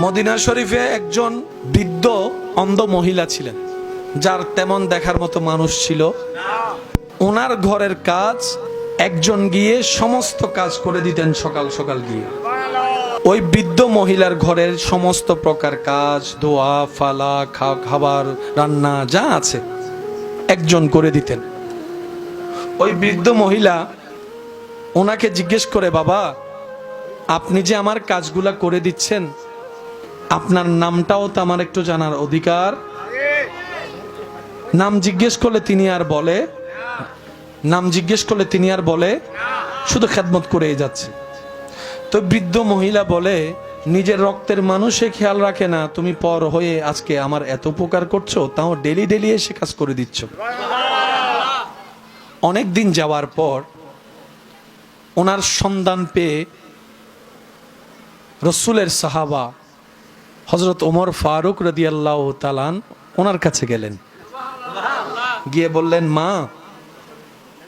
Medina শরীফে একজন বৃদ্ধ অন্ধ মহিলা ছিলেন, যার তেমন দেখার মতো মানুষ ছিল। ওনার ঘরের কাজ একজন গিয়ে সমস্ত কাজ করে দিতেন। সকাল সকাল গিয়ে ওই বৃদ্ধ মহিলার ঘরের সমস্ত প্রকার কাজ, ধোয়া ফালা, খাবার রান্না যা আছে একজন করে দিতেন। ওই বৃদ্ধ মহিলা ওনাকে জিজ্ঞেস করে, বাবা আপনি যে আমার কাজগুলা করে দিচ্ছেন, আপনার নামটাও তো আমার একটু জানার অধিকার। নাম জিজ্ঞেস করলে তিনি আর বলে শুধু খেদমত করেই যাচ্ছে। তো বৃদ্ধ মহিলা বলে, নিজের রক্তের মানুষে খেয়াল রাখে না, তুমি পর হয়ে আজকে আমার এত উপকার করছো, তাও ডেলি ডেলি এসে কাজ করে দিচ্ছ। অনেক দিন যাওয়ার পর ওনার সন্ধান পেয়ে রসুলের সাহাবা হযরত ওমর ফারুক রাদিয়াল্লাহু তাআলা ওনার কাছে গেলেন। গিয়ে বললেন, মা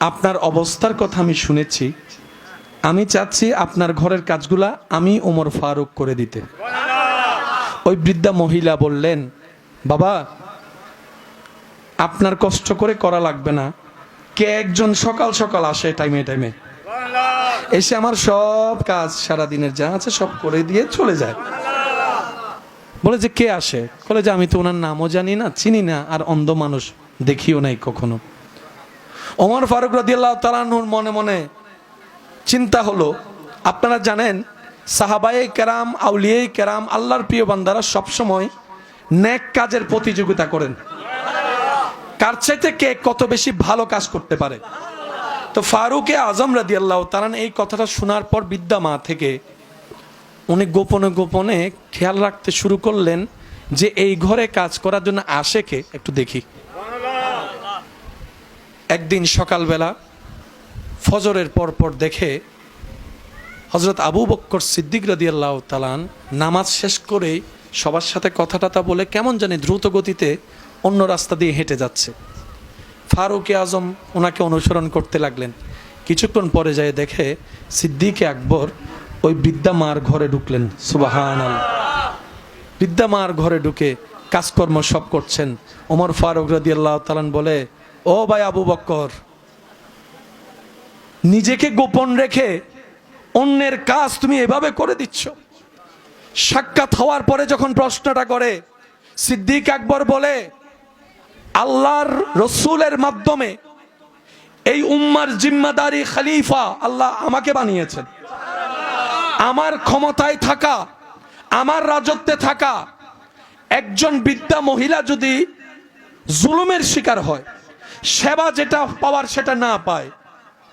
আপনার অবস্থার কথা আমি শুনেছি, আমি চাচ্ছি আপনার ঘরের কাজগুলা আমি ওমর ফারুক করে দিতে। ওই বৃদ্ধা মহিলা বললেন, বাবা আপনার কষ্ট করে করা লাগবে না, কে একজন সকাল সকাল আসে টাইমে টাইমে, এসে আমার সব কাজ সারাদিনের যা আছে সব করে দিয়ে চলে যায়। বলে যে কে আসে? বলে যে আমি তো ওনার নামও জানি না, চিনি না, আর অন্ধ মানুষ দেখিও নাই কখনো। ওমর ফারুক রাদিয়াল্লাহু তাআলা আনহুর মনে মনে চিন্তা হলো, আপনারা জানেন সাহাবায়ে কেরাম, আউলিয়ায়ে কেরাম, আল্লাহর প্রিয় বান্দারা সবসময় নেক কাজের প্রতিযোগিতা করেন, কার চাইতে কে কত বেশি ভালো কাজ করতে পারে। তো ফারুকে আজম রাদিয়াল্লাহু তাআলা এই কথাটা শোনার পর বৃদ্ধা মা থেকে উনি গোপনে গোপনে খেয়াল রাখতে শুরু করলেন যে এই ঘরে কাজ করার জন্য আসে কে, একটু দেখি। একদিন সকালবেলা ফজরের পর দেখে হযরত আবু বকর সিদ্দিক রাদিয়াল্লাহু তাআলা নামাজ শেষ করেই সবার সাথে কথা বলে কেমন জানি দ্রুত গতিতে অন্য রাস্তা দিয়ে হেঁটে যাচ্ছে। ফারুকে আজম ওনাকে অনুসরণ করতে লাগলেন। কিছুক্ষণ পরে যায় দেখে সিদ্দিক আকবর ওই বৃদ্ধা মার ঘরে ঢুকলেন। সুবহানাল্লাহ। বৃদ্ধা মার ঘরে ঢুকে কাজকর্ম সব করছেন। ওমর ফারুক রাদিয়াল্লাহু তাআলা বলে, ও ভাই আবু বকর, নিজেকে গোপন রেখে অন্যের কাজ তুমি এভাবে করে দিচ্ছ। সাক্ষাৎ হওয়ার পরে যখন প্রশ্নটা করে, সিদ্দিক আকবর বলে, আল্লাহর রসুলের মাধ্যমে এই উম্মার জিম্মাদারি খলিফা আল্লাহ আমাকে বানিয়েছেন। আমার ক্ষমতায় থাকা, আমার রাজত্বে থাকা একজন বৃদ্ধা মহিলা যদি জুলুমের শিকার হয়, সেবা যেটা পাওয়ার সেটা না পায়,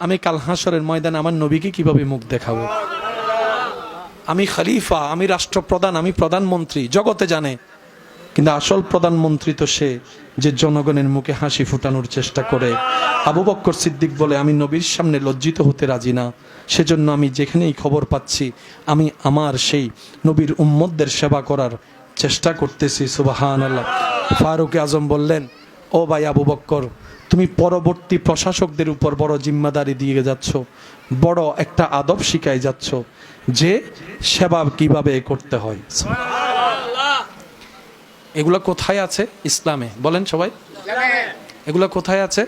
আমি কাল হাসরের ময়দানে আমার নবীকে কিভাবে মুখ দেখাবো? আমি খলিফা, আমি রাষ্ট্রপ্রধান, আমি প্রধানমন্ত্রী, জগতে জানে, কিন্তু আসল প্রধানমন্ত্রী তো সে যে জনগণের মুখে হাসি ফুটানোর চেষ্টা করে। আবু বকর সিদ্দিক বলে, আমি নবীর সামনে লজ্জিত হতে রাজি না, সেজন্য আমি যেখানেই খবর পাচ্ছি আমি আমার সেই নবীর উম্মতদের সেবা করার চেষ্টা করতেছি। সুবহানাল্লাহ। ফারুক আজম বললেন, ও ভাই আবু বকর, তুমি পরবর্তী প্রশাসকদের উপর বড় জিম্মাদারি দিয়ে যাচ্ছ, বড় একটা আদব শিখাই যাচ্ছ যে সেবা কিভাবে করতে হয়। এগুলো কোথায় আছে ইসলামে? বলেন সবাই, এগুলো কোথায় আছে?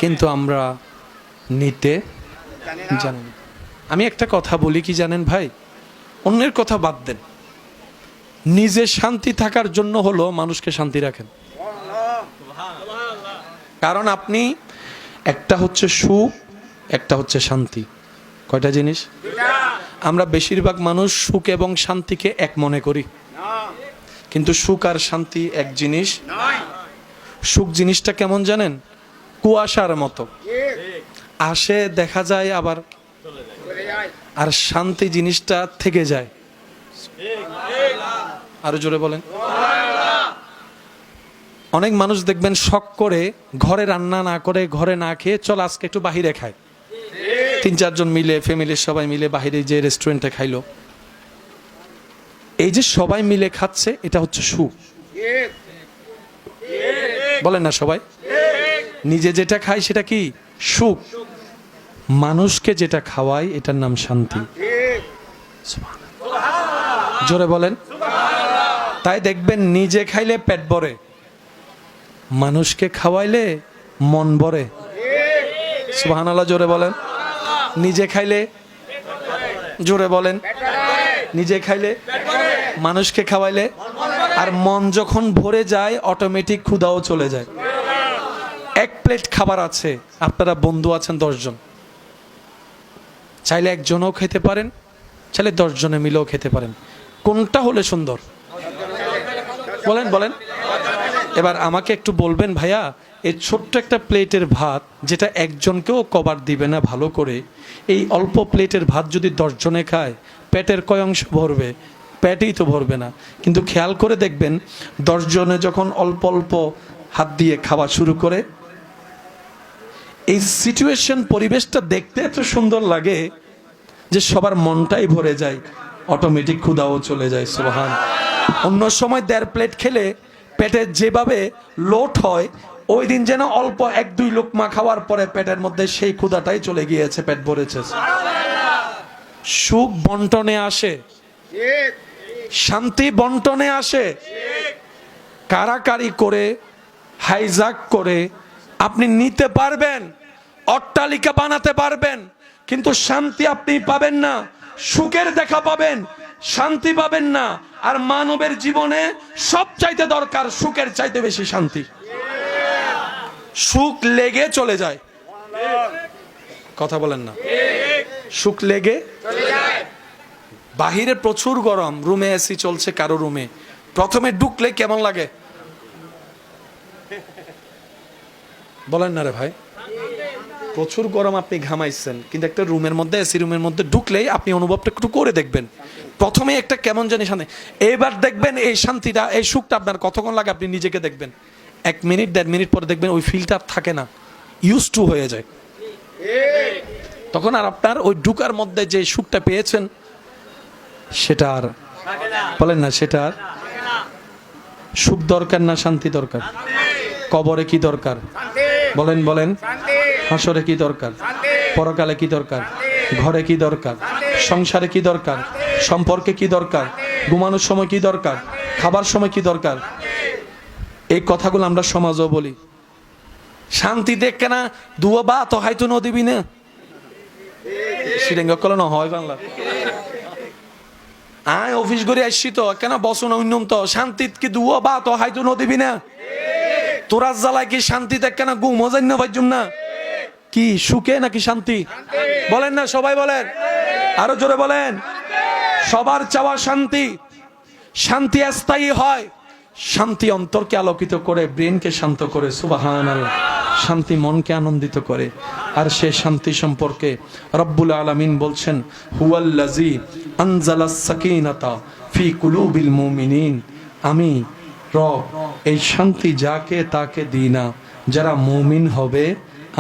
কিন্তু আমরা নিতে জানি না। আমি একটা কথা বলি কি জানেন ভাই, অন্যের কথা বাদ দেন, নিজে শান্তি থাকার জন্য হলো মানুষকে শান্তি রাখেন। কারণ আপনি একটা হচ্ছে সুখ, একটা হচ্ছে শান্তি। কয়টা জিনিস? আমরা বেশিরভাগ মানুষ সুখ এবং শান্তিকে এক মনে করি, কিন্তু সুখ আর শান্তি এক জিনিস। সুখ জিনিসটা কেমন জানেন? কুয়াশার মতো, আসে দেখা যায় আবার, আর শান্তি জিনিসটা থেকে যায়। আরো জোরে বলেন। অনেক মানুষ দেখবেন শখ করে ঘরে রান্না না করে, ঘরে না খেয়ে চল আজকে একটু বাহিরে খায়। 3-4 জন মিলে, ফ্যামিলির সবাই মিলে বাহিরে যে রেস্টুরেন্টে খাইলো, এই যে সবাই মিলে খাচ্ছে, এটা হচ্ছে সুখ। বলেন না সবাই? নিজে যেটা খায় সেটা কি? সুখ। মানুষকে যেটা খাওয়ায় এটার নাম শান্তি। জোরে বলেন। তাই দেখবেন নিজে খাইলে পেট ভরে, মানুষকে খাওয়াইলে মন ভরে। সুবহানাল্লাহ, জোরে বলেন। নিজে খাইলে, জোরে বলেন, নিজে খাইলে, মানুষকে খাওয়াইলে, আর মন যখন ভরে যায় অটোমেটিক ক্ষুধাও চলে যায়। এক প্লেট খাবার আছে, আপনারা বন্ধু আছেন 10 জন, চাইলে একজনও খেতে পারেন, চাইলে 10 জনে মিলেও খেতে পারেন। কোনটা হলে সুন্দর? বলেন বলেন। এবার আমাকে একটু বলবেন ভাইয়া, এই ছোট্ট একটা প্লেটের ভাত যেটা একজনকেও কভার দিবে না ভালো করে, এই অল্প প্লেটের ভাত যদি 10 জনে খায় পেটের কয় অংশ ভরবে? পেটেই তো ভরবে না। কিন্তু খেয়াল করে দেখবেন 10 জনে যখন অল্প অল্প হাত দিয়ে খাওয়া শুরু করে, এই সিচুয়েশন, পরিবেশটা দেখতে এত সুন্দর লাগে যে সবার মনটাই ভরে যায়, অটোমেটিক ক্ষুধাও চলে যায়। সুবহান। অন্য সময় 1.5 প্লেট খেলে পেটে যেভাবে লোড হয়, ওই দিন যেন অল্প 1-2 লোকমা খাওয়ার পরে পেটের মধ্যে সেই ক্ষুধাটাই চলে গিয়েছে, পেট ভরেছে। সুখ বন্টনে আসে, শান্তি বন্টনে আসে। কারাকারি করে, হাইজাক করে আপনি নিতে পারবেন, অট্টালিকা বানাতে পারবেন, কিন্তু শান্তি আপনি পাবেন না। সুখের দেখা পাবেন, শান্তি পাবেন না। আর মানবের জীবনে সব চাইতে দরকার সুখের চাইতে বেশি শান্তি। সুখ লেগে চলে যায়, কথা বলেন না, সুখ লেগে বাহিরে প্রচুর গরম, রুমে এসি চলছে কারো রুমে, প্রথমে ঢুকলে কেমন লাগে বলেন না রে ভাই? প্রচুর গরম, আপনি ঘামাইছেন, কিন্তু একটা রুমের মধ্যে, এসি রুমের মধ্যে ঢুকলেই আপনি অনুভবটা একটু করে দেখবেন, প্রথমে একটা কেমন জানি শান্তি। এবার দেখবেন এই শান্তিটা, এই সুখটা আপনার কতক্ষণ লাগে আপনি নিজেকে দেখবেন। 1 মিনিট 1.5 মিনিট পরে দেখবেন ওই ফিলটা থাকে না, ইউজ টু হয়ে যায়। তখন আর আপনার ওই ঢুকার মধ্যে যে সুখটা পেয়েছেন সেটা আর, বলেন না, সেটা আর। সুখ দরকার না শান্তি দরকার? কবরে কি দরকার? বলেন বলেন। হাসরে কি দরকার? পরকালে কি দরকার? ঘরে কি দরকার? সংসারে কি দরকার? সম্পর্কে কি দরকার? ঘুমানোর সময় কি দরকার? খাবার সময় কি দরকার? এই কথাগুলো আমরা সমাজও বলি। শান্তি দেখ কেনা দুয়া বা তো হাইতো নদীবি না সিরেঙ্গ কল না হয় বাংলা। আয় অফিস করে আসছি তো কেন বসো না উন্নম, তো শান্তি কি দুয়া বা তো হাইতো নদীবি না? তোরা জ্বালায় কি শান্তি দেখ কেনা ঘুম মজাই না ভাইজুম না? কি সুখে নাকি শান্তি? বলেন না, সবাই বলেন, আরো জোরে বলেন। সবার চাওয়া শান্তি। শান্তি স্থায়ী হয়, শান্তি অন্তরকে আলোকিত করে, ব্রেনকে শান্ত করে। সুবহানাল্লাহ। শান্তি মনকে আনন্দিত করে। আর সে শান্তি সম্পর্কে রব্বুল আলামিন বলছেন, হুয়াল্লাযী আনজালাস সাকিনাতা ফি কুলুবিল মুমিনিন। আমি রব এই শান্তি যাকে তাকে দিই না, যারা মুমিন হবে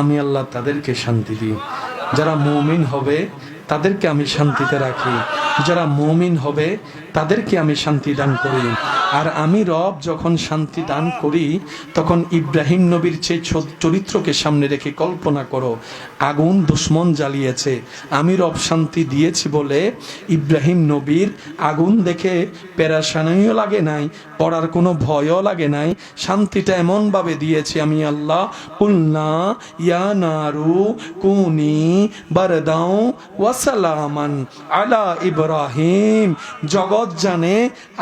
আমি আল্লাহ তাদেরকে শান্তি দিই। যারা মুমিন হবে তাদেরকে আমি শান্তিতে রাখি, যারা মুমিন হবে তাদেরকে আমি শান্তি দান করি। আর আমি রব যখন শান্তি দান করি তখন ইব্রাহিম নবীর সেই চরিত্রকে সামনে রেখে কল্পনা করো, আগুন দুশ্মন জ্বালিয়েছে, আমি রব শান্তি দিয়েছি বলে ইব্রাহিম নবীর আগুন দেখে পেরেশানিও লাগে নাই, পড়ার কোনো ভয়ও লাগে নাই। শান্তিটা এমনভাবে দিয়েছি আমি আল্লাহ, কুলনা ইয়া নারু কুনি বারদাও ওয়া সালামান আলা ইব্রাহিম। জগৎ জানে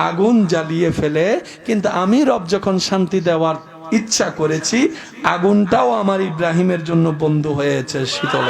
আগুন জ্বালিয়ে ফেলে, কিন্তু আমি রব যখন শান্তি দেওয়ার ইচ্ছা করেছি আগুনটাও আমার ইব্রাহিমের জন্য বন্ধু হয়েছে, শীতল।